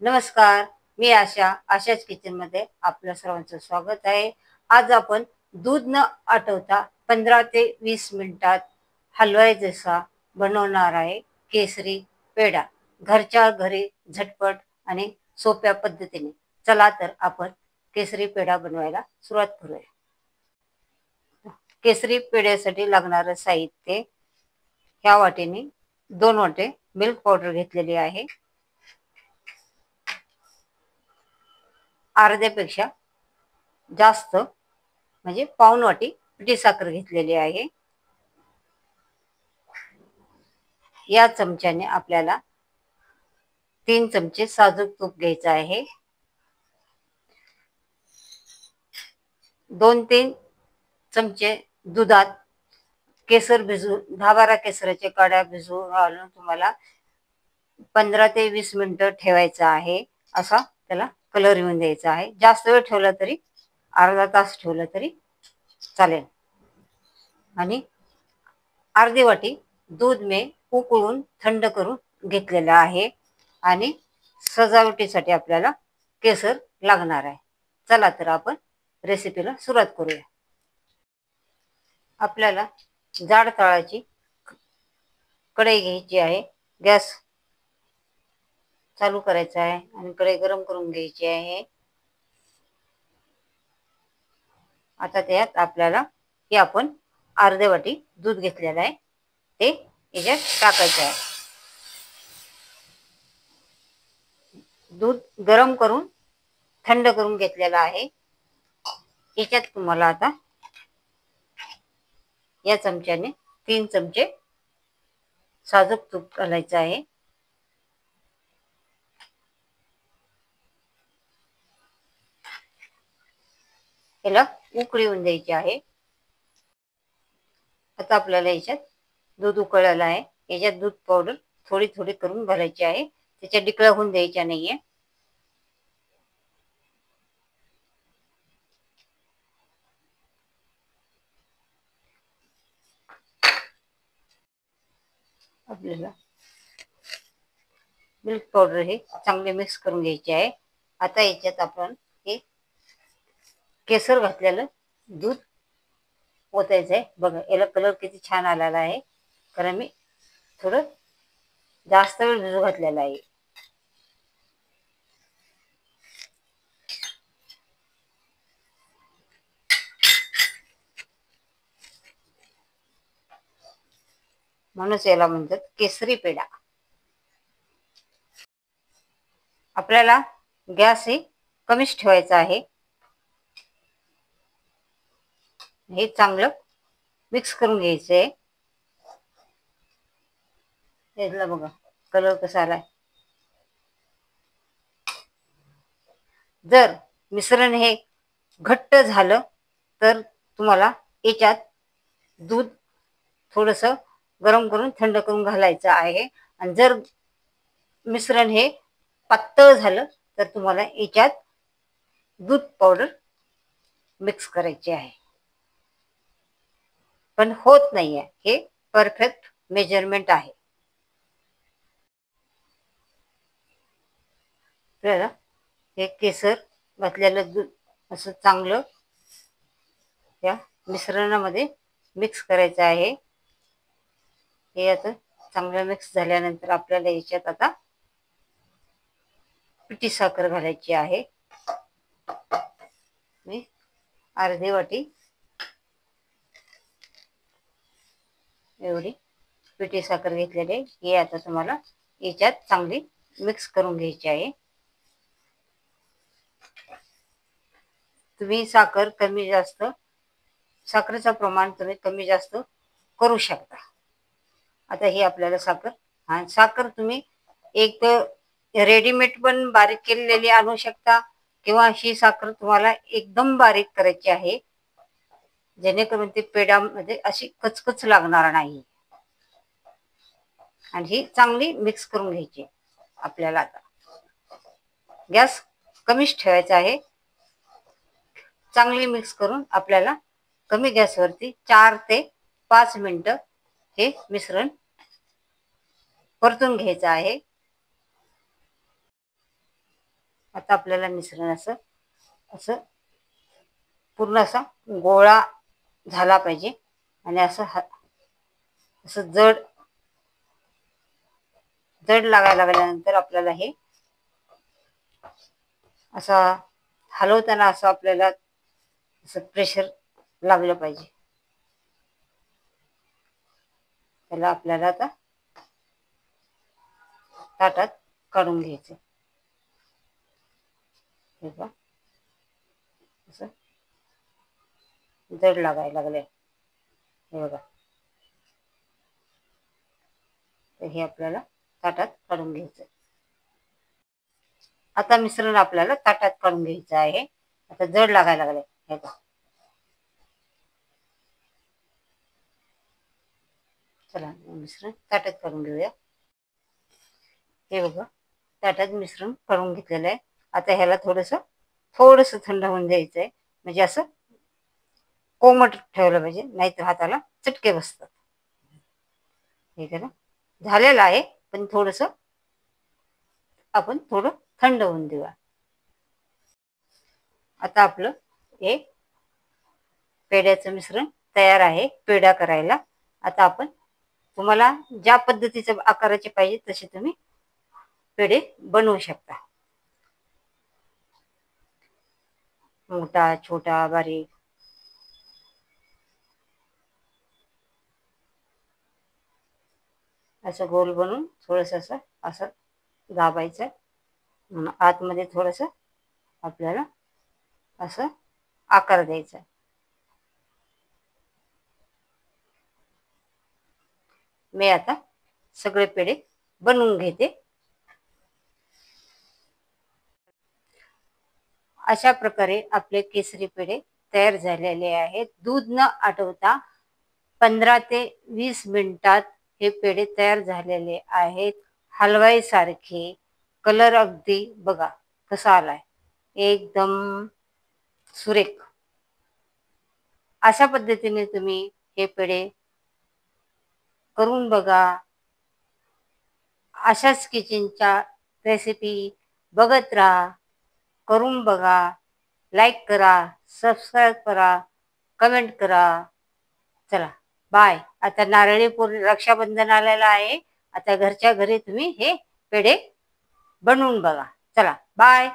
नमस्कार. मी आशाच किचनमध्ये आपल्या सर्वांचं स्वागत आहे. आज आपण दूध न आटवता 15 ते 20 मिनिटात हलवायचा बनवणार आहे केसरी पेढा. घरच्या घरी झटपट आणि सोप्या पद्धतीने. चला तर आपण केसरी पेढा बनवायला सुरुवात करूया. केसरी पेढ्यासाठी लागणारं साहित्य ह्या वाटीने 2 वाटे मिल्क पावडर घेतलेली आहे. अर्ध्यापेक्षा जास्त म्हणजे पाऊण वाटी पिठी साखर घेतलेली आहे. या चमच्याने आपल्याला 3 चमचे साजूक तूप घ्यायचं आहे. 2-3 चमचे दुधात केसर भिजवून 10-12 केसराच्या काड्या भिजवून घालून तुम्हाला 15 ते 20 मिनिटं ठेवायचं आहे. असा त्याला कलर येऊन द्यायचा आहे. जास्त वेळ ठेवला तरी अर्धा तास ठेवलं तरी चालेल. आणि अर्धी वाटी दूध मी उकळून थंड करून घेतलेलं आहे. आणि सजावटीसाठी आपल्याला केसर लागणार आहे. चला तर आपण रेसिपीला सुरुवात करूया. आपल्याला जाड तळाची कढई घ्यायची आहे. गॅस चालू करायचा आहे आणि कढई गरम करून घ्यायची आहे. आता त्यात आपल्याला हे आपण अर्धी वाटी दूध घेतलेलं आहे ते याच्यात टाकायचं आहे. दूध गरम करून थंड करून घेतलेलं आहे. याच्यात तुम्हाला आता या चमच्याने 3 चमचे साजूक तूप घालायचं आहे. याला उकळी येऊन द्यायची आहे. आता आपल्याला याच्यात दूध उकळलेलं आहे. याच्यात दूध पावडर थोडी थोडी करून घालायची आहे. त्याच्या डिकळ्या होऊन द्यायच्या नाहीये. आपल्याला मिल्क पावडर हे चांगले मिक्स करून घ्यायचे आहे. आता याच्यात आपण हे केसर घातलेलं दूध ओतायचं आहे. बघा याला कलर किती छान आलेला आहे, कारण मी थोडं जास्त वेळ भिजू घातलेला आहे. म्हणूनच याला म्हणतात केसरी पेढा. आपल्याला गॅस हे कमीच ठेवायचा आहे. हे चांगलं मिक्स करून घ्यायचंय. याला बघा कलर कसा आलाय. जर मिश्रण हे घट्ट झालं तर तुम्हाला याच्यात दूध थोडंसं गरम करून थंड करून घालायचं आहे. आणि जर मिश्रण हे पातळ झालं तर तुम्हाला याच्यात दूध पावडर मिक्स करायची आहे. पण होत नाहीये, हे परफेक्ट मेजरमेंट आहे. आपल्याला हे केसर घातलेलं दूध असं चांगलं या मिश्रणामध्ये मिक्स करायचं आहे. हे आता चांगलं मिक्स झाल्यानंतर आपल्याला याच्यात आता पिठी साखर घालायची आहे. मी अर्धी वाटी एवढी पिठी साखर घेतलेली आहे. हे आता तुम्हाला याच्यात चांगली मिक्स करून घ्यायची आहे. तुम्ही साखर कमी जास्त, साखरेचं प्रमाण तुम्ही कमी जास्त करू शकता. आता ही आपल्याला साखर तुम्ही एक रेडीमेड पण बारीक केलेली आणू शकता, किंवा ही साखर तुम्हाला एकदम बारीक करायची आहे, जेणेकरून ती पेढ्यामध्ये अशी कचकच लागणार नाही. आणि ही चांगली मिक्स करून घ्यायची आपल्याला. आता गॅस कमीच ठेवायचा आहे. चांगली मिक्स करून आपल्याला कमी गॅसवरती 4 ते 5 मिनिटं हे मिश्रण परतून घ्यायचं आहे. आता आपल्याला मिश्रण असं असं पूर्ण असा गोळा झाला पाहिजे आणि असं असं जड जड लागायला लागल्यानंतर आपल्याला हे असं हलवताना असं आपल्याला असं प्रेशर लागलं पाहिजे. त्याला आपल्याला आता ताटात काढून घ्यायचं. हे बघा असं जड लागायला लागले. हे बघा, तर हे आपल्याला ताटात काढून घ्यायचं. आता मिश्रण आपल्याला ताटात काढून घ्यायचं आहे. आता जड लागायला लागले. हे बघा, चला मिश्रण ताटात काढून घेऊया. हे बघा, ताटात मिश्रण काढून घेतलेलं आहे. आता ह्याला थोडस थंड होऊन द्यायचंय, म्हणजे असं कोमट ठेवलं पाहिजे, नाहीतर हाताला चटके बसतात. हे करा, झालेलं आहे, पण थोडस आपण थोडं थंड होऊन देऊया. आता आपलं हे पेढ्याचं मिश्रण तयार आहे पेढा करायला. आता आपण तुम्हाला ज्या पद्धतीच्या आकाराचे पाहिजे तसे तुम्ही पेढे बनवू शकता. मोठा, छोटा, बारीक असं गोल बनवून थोडस असं दाबायचं. आतमध्ये थोडस आपल्याला असं आकार द्यायचा. मी आता सगळे पेढे बनवून घेते. अशा प्रकारे आपले केसरी पेढे तयार झालेले आहेत. दूध न आटवता 15 ते 20 मिनिटात हे पेढे तयार झालेले आहेत. हलवाईसारखे. कलर अगदी बघा कसा आलाय, एकदम सुरेख. अशा पद्धतीने तुम्ही हे पेढे करून बघा. अशाच किचनच्या रेसिपी बघत राहा, करून बघा, लाईक करा, सबस्क्राईब करा, कमेंट करा. चला बाय. आता नारळी रक्षाबंधन आलेला आहे. आता घरच्या घरी तुम्ही हे पेढे बनवून बघा. चला बाय.